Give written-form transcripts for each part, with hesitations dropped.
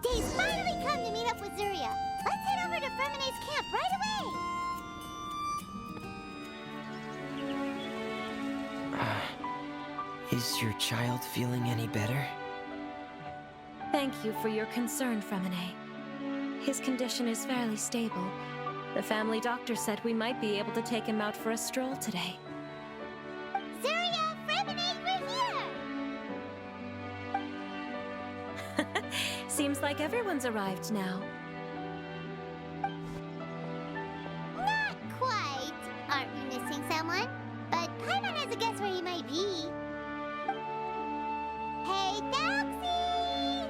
day's finally come to meet up with Zuria. Let's head over to Fermine's camp right away. Is your child feeling any better? Thank you for your concern, Fremine. His condition is fairly stable. The family doctor said we might be able to take him out for a stroll today. Zuria, Fremine, we're here! Seems like everyone's arrived now. Not quite. Aren't we missing someone? But Paimon has a guess where he might be. Hey, Thelxie!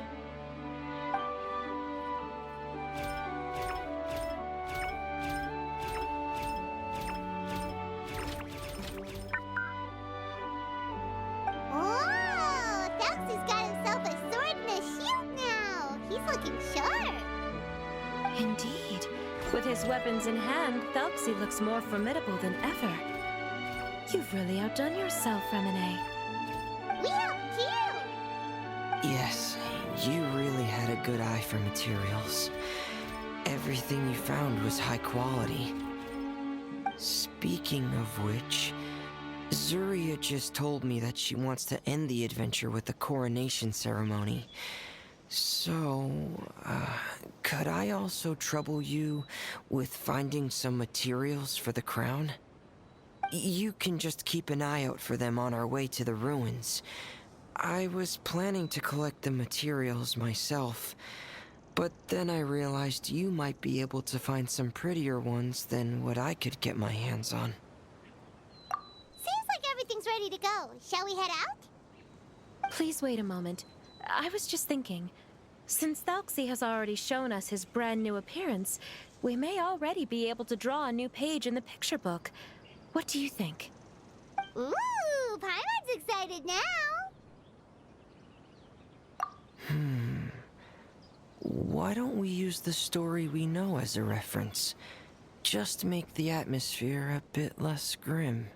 Oh, Thelxie's got himself a sword and a shield now. He's looking sharp. Indeed. With his weapons in hand, Thelxie looks more formidable than ever. You've really outdone yourself, Fremine. We helped you! Yes, you really had a good eye for materials. Everything you found was high quality. Speaking of which, Zuria just told me that she wants to end the adventure with the coronation ceremony. So, could I also trouble you with finding some materials for the crown? You can just keep an eye out for them on our way to the ruins. I was planning to collect the materials myself, but then I realized you might be able to find some prettier ones than what I could get my hands on. Seems like everything's ready to go. Shall we head out? Please wait a moment. I was just thinking, since Thelxie has already shown us his brand new appearance, we may already be able to draw a new page in the picture book. What do you think? Ooh, Paimon's excited now. Why don't we use the story we know as a reference? Just make the atmosphere a bit less grim.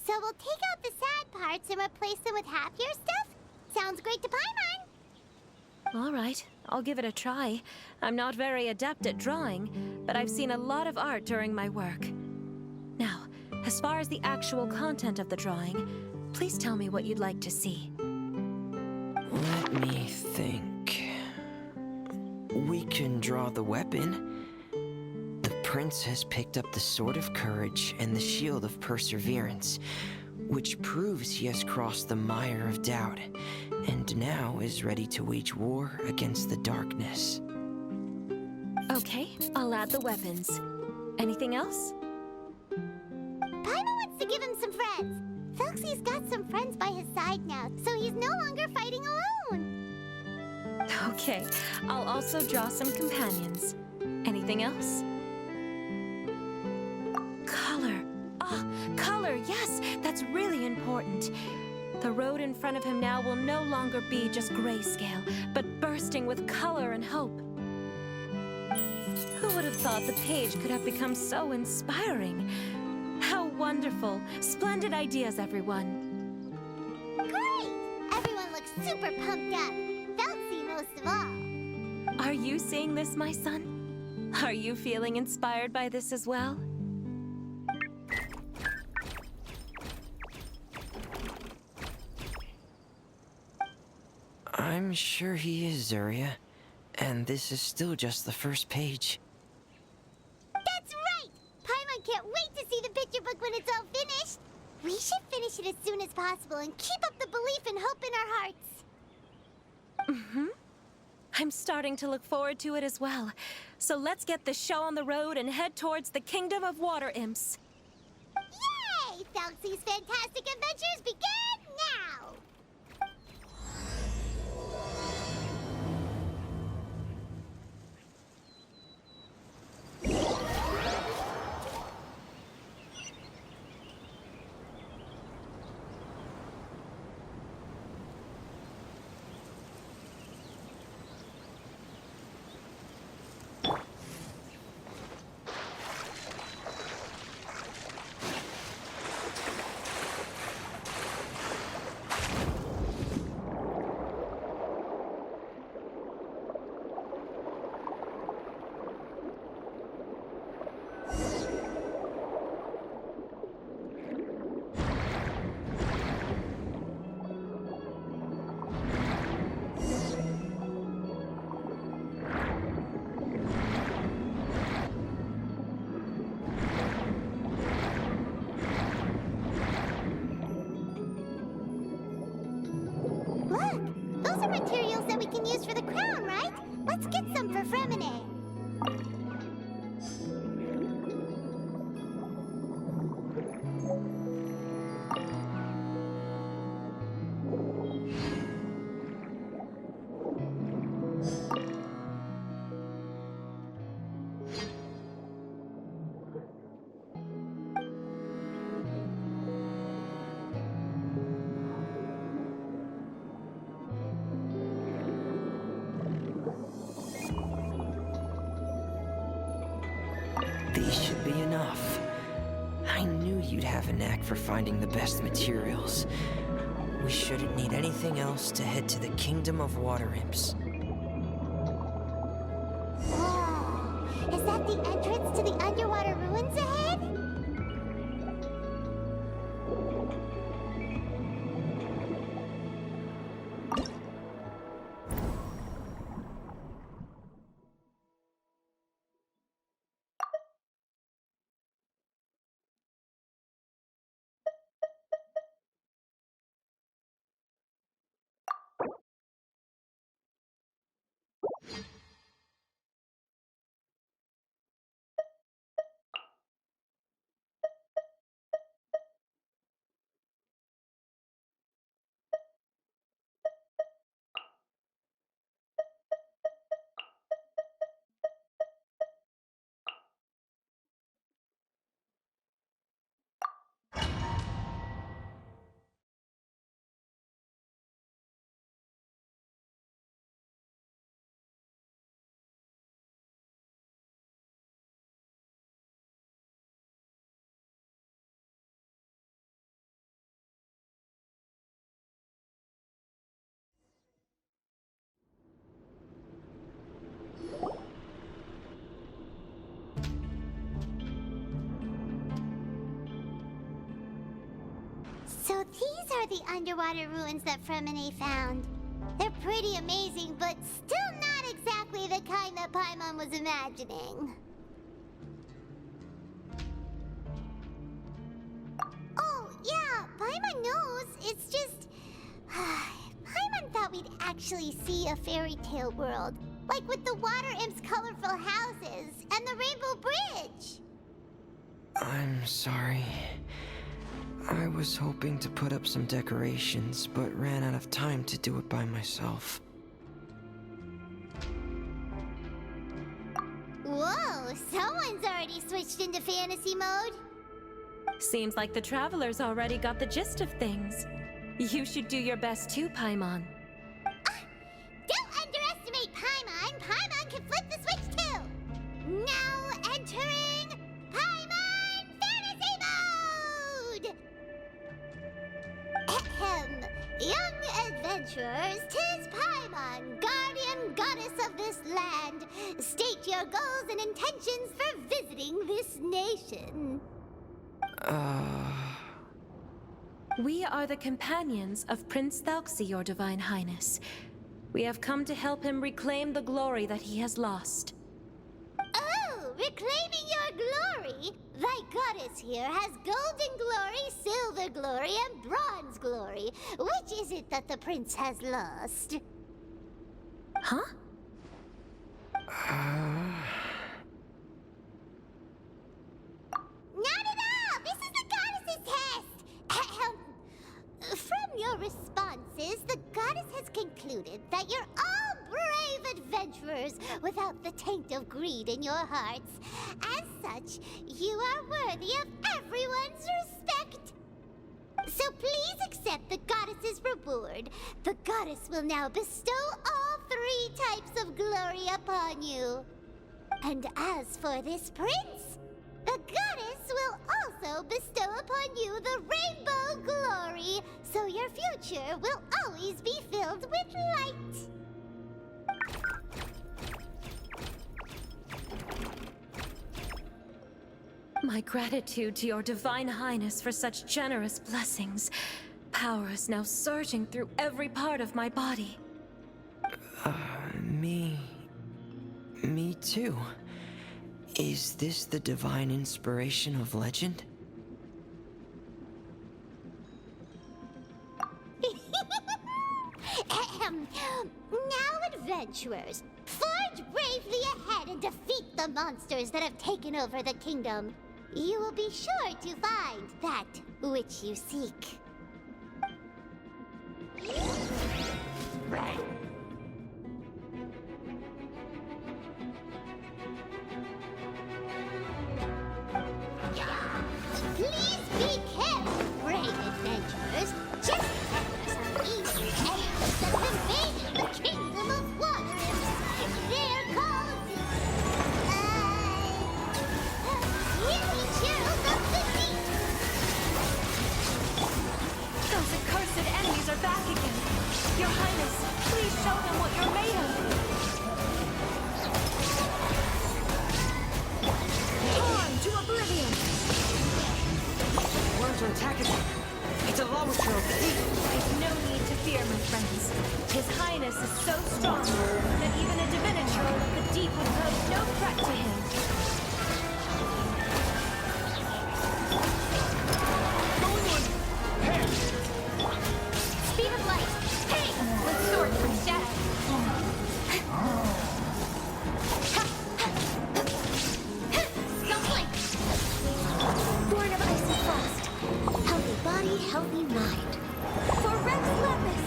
So we'll take out the sad parts and replace them with happier stuff? Sounds great to Paimon. All right, I'll give it a try. I'm not very adept at drawing, but I've seen a lot of art during my work. Now, as far as the actual content of the drawing, please tell me what you'd like to see. Let me think. We can draw the weapon. The prince has picked up the Sword of Courage and the Shield of Perseverance, which proves he has crossed the mire of doubt, and now is ready to wage war against the darkness. Okay, I'll add the weapons. Anything else? Paimon wants to give him some friends. Thelxie's got some friends by his side now, so he's no longer fighting alone. Okay, I'll also draw some companions. Anything else? Color. Ah, color, yes, that's really important. The road in front of him now will no longer be just grayscale, but bursting with color and hope. Who would have thought the page could have become so inspiring? How wonderful. Splendid ideas, everyone. Great! Everyone looks super pumped up. Thelxie most of all. Are you seeing this, my son? Are you feeling inspired by this as well? I'm sure he is, Zuria. And this is still just the first page. That's right! Paimon can't wait to see the picture book when it's all finished. We should finish it as soon as possible and keep up the belief and hope in our hearts. I'm starting to look forward to it as well. So let's get the show on the road and head towards the Kingdom of Water Imps. Yay! Thelxie's fantastic adventures begin now! that we can use for the crown, right? Let's get some for Fremine. These should be enough. I knew you'd have a knack for finding the best materials. We shouldn't need anything else to head to the Kingdom of Water Imps. Whoa! Is that the entrance to the underwater ruins ahead? So these are the underwater ruins that Fremine found. They're pretty amazing, but still not exactly the kind that Paimon was imagining. Oh, yeah, Paimon knows. It's just... Paimon thought we'd actually see a fairy tale world. Like with the water imps' colorful houses and the Rainbow Bridge. I'm sorry. I was hoping to put up some decorations, but ran out of time to do it by myself. Whoa, someone's already switched into fantasy mode. Seems like the travelers already got the gist of things. You should do your best too, Paimon. Don't underestimate Paimon. Paimon can flip the switch too. Now entering Paimon Fantasy Mode! Ahem. Young adventurers, 'tis Paimon, guardian goddess of this land. State your goals and intentions for visiting this nation. We are the companions of Prince Thelxie, your Divine Highness. We have come to help him reclaim the glory that he has lost. Oh, reclaiming your glory? Thy goddess here has golden glory, silver glory, and bronze glory. Which is it that the prince has lost? Huh? Not at all! This is the goddess's test! Ahem. From your responses, the goddess has concluded that you're all brave adventurers without the taint of greed in your hearts. As such, you are worthy of everyone's respect. So please accept the goddess's reward. The goddess will now bestow all 3 types of glory upon you. And as for this prince, the goddess will also bestow upon you the rainbow glory, so your future will always be filled with light. My gratitude to your Divine Highness for such generous blessings. Power is now surging through every part of my body. Me too. Is this the divine inspiration of legend? Ahem. Now adventurers! Forge bravely ahead and defeat the monsters that have taken over the kingdom. You will be sure to find that which you seek. Please be careful, brave adventurers. Just some evil enemies that have invaded the kingdom of water nymphs. Their cause is healing channels of the deep. Those accursed enemies are back again. Your Highness, please show them what you're made of. Torn to oblivion. Worms are attacking him. It's a lavatrail of the deep. There's no need to fear, my friends. His Highness is so strong that even a diviniture of the deep would pose no threat to him. Speed of light. Hey! With sword from shadow. Snowflake! Born of icy frost. Healthy body, healthy mind. For Rex Lapis!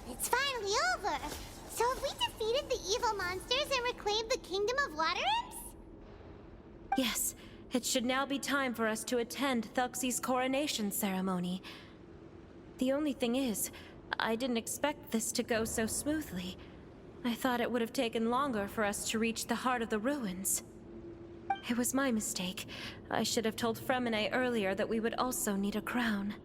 It's finally over! So have we defeated the evil monsters and reclaimed the kingdom of water imps? Yes, it should now be time for us to attend Thelxie's coronation ceremony. The only thing is, I didn't expect this to go so smoothly. I thought it would have taken longer for us to reach the heart of the ruins. It was my mistake. I should have told Fremine earlier that we would also need a crown.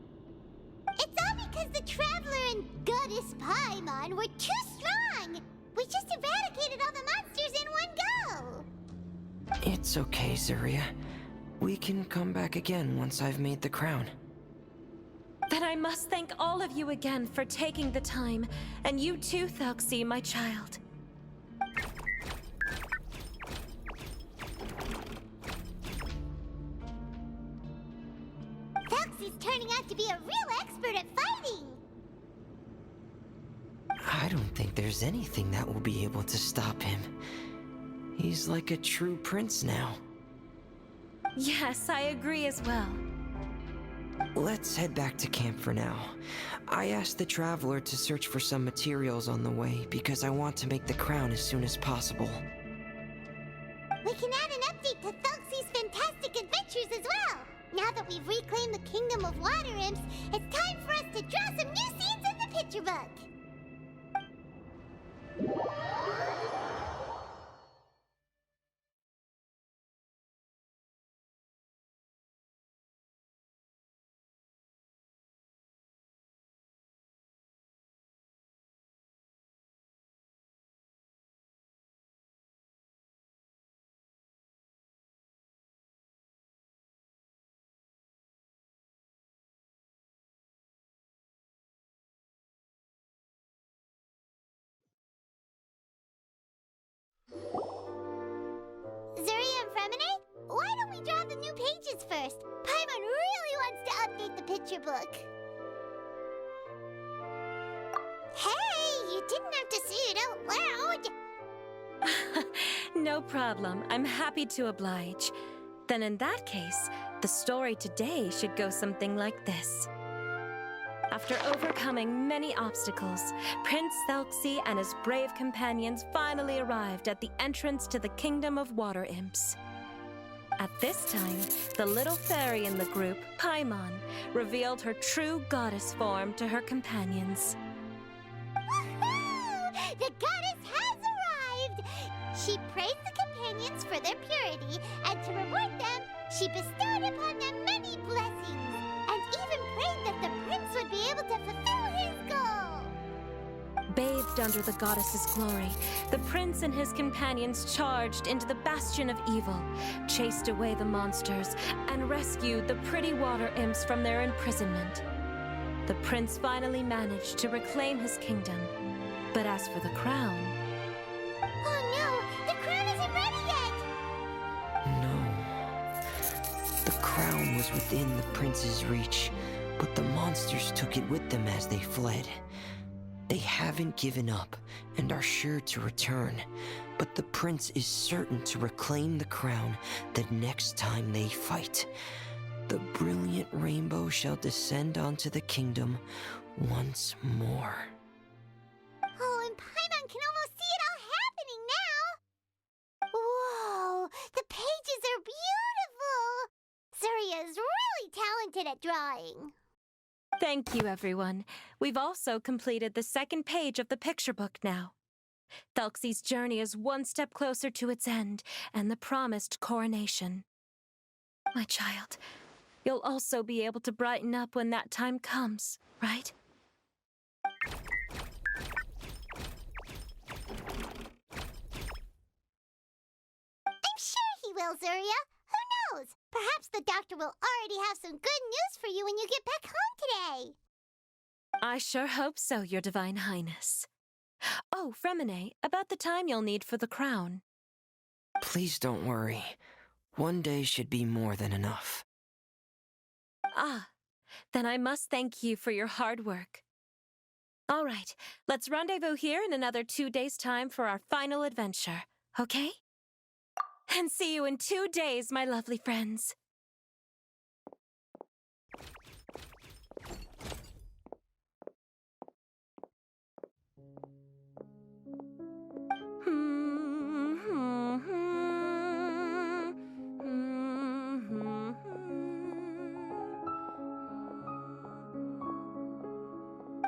It's all because the Traveler and Goddess Paimon were too strong! We just eradicated all the monsters in one go! It's okay, Zuria. We can come back again once I've made the crown. Then I must thank all of you again for taking the time, and you too, Thelxie, my child. Thelxie's turning out to be a real expert at fighting! I don't think there's anything that will be able to stop him. He's like a true prince now. Yes, I agree as well. Let's head back to camp for now. I asked the Traveler to search for some materials on the way because I want to make the crown as soon as possible. We can add an update to Thelxie's fantastic adventures as well! Now that we've reclaimed the kingdom of water imps, it's time for us to draw some new scenes in the picture book! Zuria and Fremine, why don't we draw the new pages first? Paimon really wants to update the picture book. Hey, you didn't have to say it out loud. No problem. I'm happy to oblige. Then in that case, the story today should go something like this. After overcoming many obstacles, Prince Thelxie and his brave companions finally arrived at the entrance to the Kingdom of Water Imps. At this time, the little fairy in the group, Paimon, revealed her true goddess form to her companions. Woohoo! The goddess has arrived! She praised the companions for their purity, and to reward them, she bestowed upon them many blessings, and even prayed that the prince would be able to fulfill his goal. Bathed under the goddess's glory, the prince and his companions charged into the bastion of evil, chased away the monsters, and rescued the pretty water imps from their imprisonment. The prince finally managed to reclaim his kingdom. But as for the crown... Oh no! The crown isn't ready yet! The crown was within the prince's reach, but the monsters took it with them as they fled. They haven't given up and are sure to return, but the prince is certain to reclaim the crown the next time they fight. The brilliant rainbow shall descend onto the kingdom once more. Oh, and Paimon can almost see it all happening now! Whoa! The pages are beautiful! Zuria is really talented at drawing. Thank you, everyone. We've also completed the second page of the picture book now. Thelxie's journey is one step closer to its end and the promised coronation. My child, you'll also be able to brighten up when that time comes, right? I'm sure he will, Zuria. Who knows? Perhaps the doctor will already have some good news for you when you get back home today. I sure hope so, Your Divine Highness. Oh, Fremine, about the time you'll need for the crown. Please don't worry. One day should be more than enough. Ah, then I must thank you for your hard work. All right, let's rendezvous here in another 2 days' time for our final adventure, okay? And see you in 2 days, my lovely friends.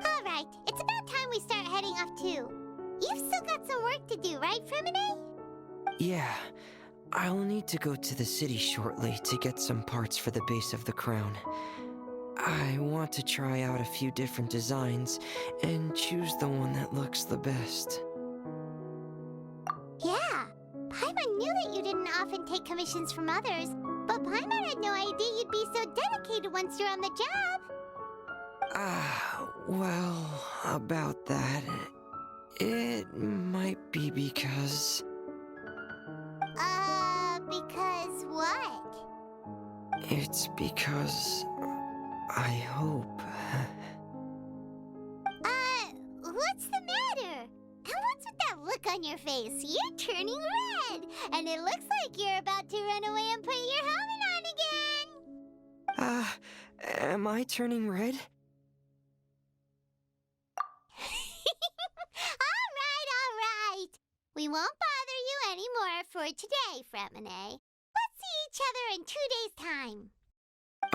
All right, it's about time we start heading off too. You've still got some work to do, right, Fremine? Yeah, I'll need to go to the city shortly to get some parts for the base of the crown. I want to try out a few different designs and choose the one that looks the best. Yeah, Paimon knew that you didn't often take commissions from others, but Paimon had no idea you'd be so dedicated once you're on the job. Well, about that, it might be because... Because what? It's because... I hope... What's the matter? And what's with that look on your face? You're turning red, and it looks like you're about to run away and put your helmet on again. Am I turning red? All right. We won't bother you anymore for today, Fremine. Let's see each other in 2 days' time.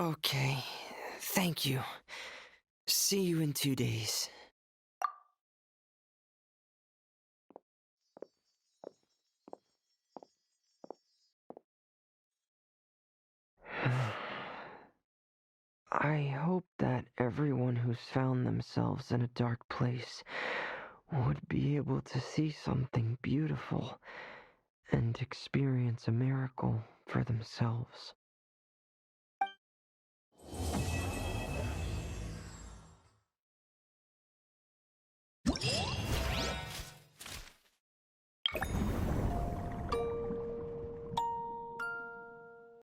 Okay, thank you. See you in 2 days. I hope that everyone who's found themselves in a dark place would be able to see something beautiful and experience a miracle for themselves.